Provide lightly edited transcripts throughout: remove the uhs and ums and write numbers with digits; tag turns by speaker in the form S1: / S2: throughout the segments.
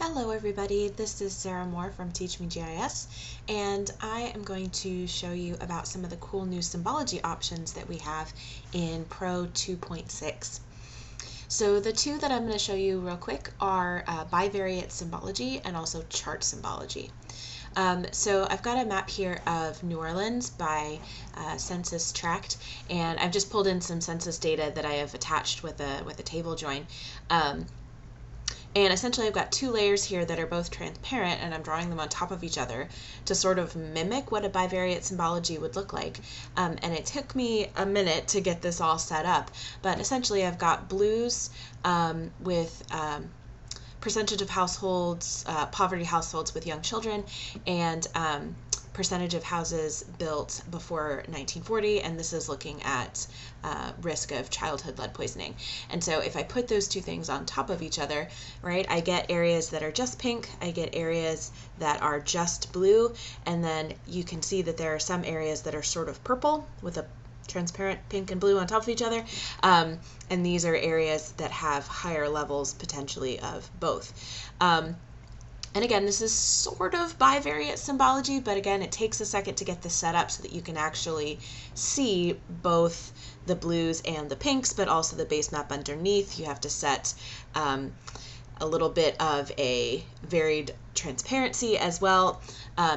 S1: Hello everybody, this is Sarah Moore from Teach Me GIS, and I am going to show you about some of the cool new symbology options that we have in Pro 2.6. So the two that I'm going to show you real quick are Bivariate Symbology and also Chart Symbology. So I've got a map here of New Orleans by census tract, and I've just pulled in some census data that I have attached with a table join. And essentially I've got two layers here that are both transparent, and I'm drawing them on top of each other to sort of mimic what a bivariate symbology would look like. And it took me a minute to get this all set up, but essentially I've got blues with percentage of households, poverty households with young children, and percentage of houses built before 1940, and this is looking at risk of childhood lead poisoning. And so if I put those two things on top of each other, right, I get areas that are just pink, I get areas that are just blue, and then you can see that there are some areas that are sort of purple with a transparent pink and blue on top of each other, and these are areas that have higher levels potentially of both. And again, this is sort of bivariate symbology, but again, it takes a second to get this set up so that you can actually see both the blues and the pinks, but also the base map underneath. You have to set a little bit of a varied transparency as well.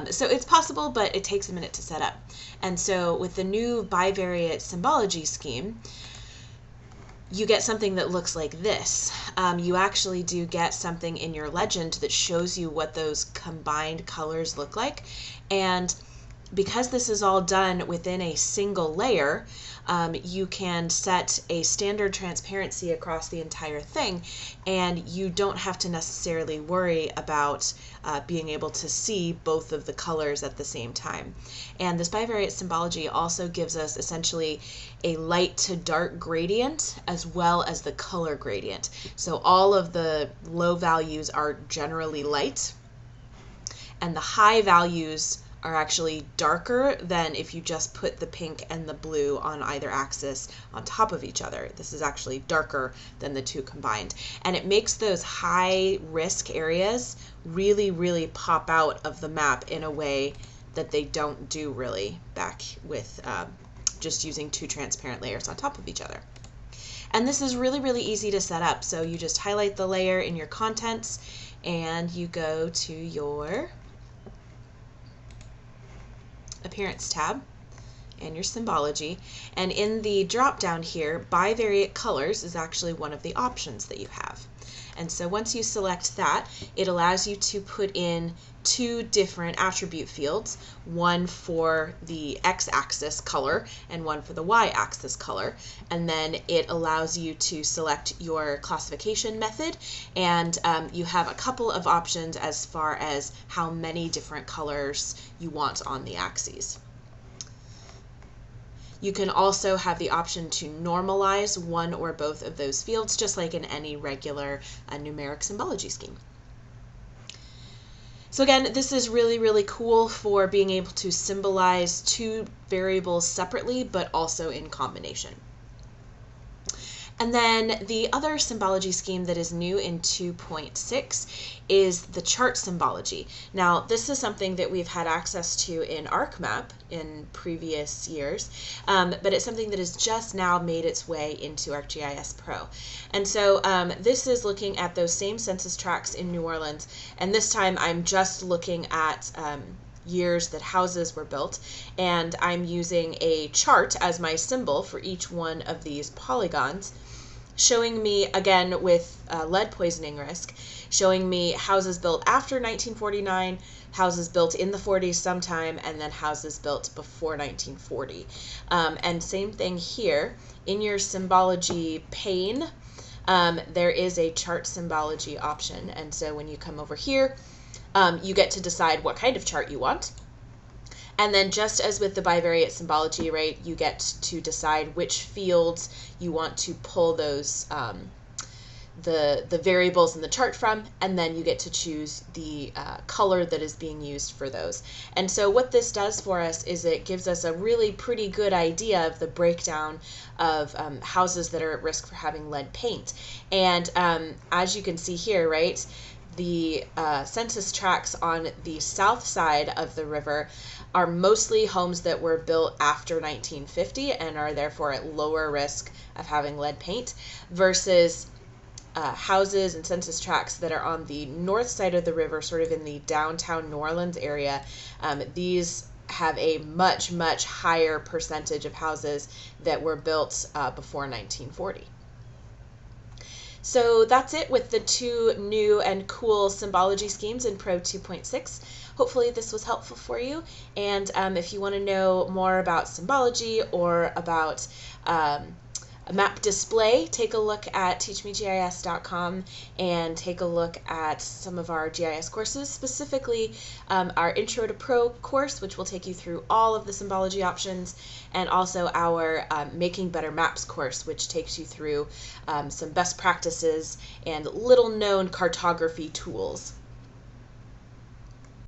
S1: So it's possible, but it takes a minute to set up. And so with the new bivariate symbology scheme, you get something that looks like this. You actually do get something in your legend that shows you what those combined colors look like. And because this is all done within a single layer, you can set a standard transparency across the entire thing, and you don't have to necessarily worry about being able to see both of the colors at the same time. And this bivariate symbology also gives us essentially a light to dark gradient as well as the color gradient. So all of the low values are generally light, and the high values are actually darker than if you just put the pink and the blue on either axis on top of each other. This is actually darker than the two combined. And it makes those high risk areas really, really pop out of the map in a way that they don't do really back with just using two transparent layers on top of each other. And this is really, really easy to set up. So you just highlight the layer in your contents and you go to your Appearance tab and your symbology, and in the drop down here, Bivariate Colors is actually one of the options that you have. And so once you select that, it allows you to put in two different attribute fields, one for the x-axis color and one for the y-axis color. And then it allows you to select your classification method, and you have a couple of options as far as how many different colors you want on the axes. You can also have the option to normalize one or both of those fields, just like in any regular numeric symbology scheme. So again, this is really, really cool for being able to symbolize two variables separately, but also in combination. And then the other symbology scheme that is new in 2.6 is the chart symbology. Now, this is something that we've had access to in ArcMap in previous years, but it's something that has just now made its way into ArcGIS Pro. And so this is looking at those same census tracts in New Orleans, and this time I'm just looking at years that houses were built, and I'm using a chart as my symbol for each one of these polygons, showing me, again with lead poisoning risk, showing me houses built after 1949, houses built in the 40s sometime, and then houses built before 1940. And same thing here, in your symbology pane, there is a chart symbology option, and so when you come over here, you get to decide what kind of chart you want. And then just as with the bivariate symbology, right, you get to decide which fields you want to pull those the variables in the chart from, and then you get to choose the color that is being used for those. And so what this does for us is it gives us a really pretty good idea of the breakdown of houses that are at risk for having lead paint. And as you can see here, right, the census tracts on the south side of the river are mostly homes that were built after 1950 and are therefore at lower risk of having lead paint, versus houses and census tracts that are on the north side of the river, sort of in the downtown New Orleans area. These have a much, much higher percentage of houses that were built before 1940. So that's it with the 2 new and cool symbology schemes in Pro 2.6. Hopefully this was helpful for you, and if you want to know more about symbology or about a map display, take a look at teachmegis.com and take a look at some of our GIS courses, specifically our Intro to Pro course, which will take you through all of the symbology options, and also our Making Better Maps course, which takes you through some best practices and little known cartography tools.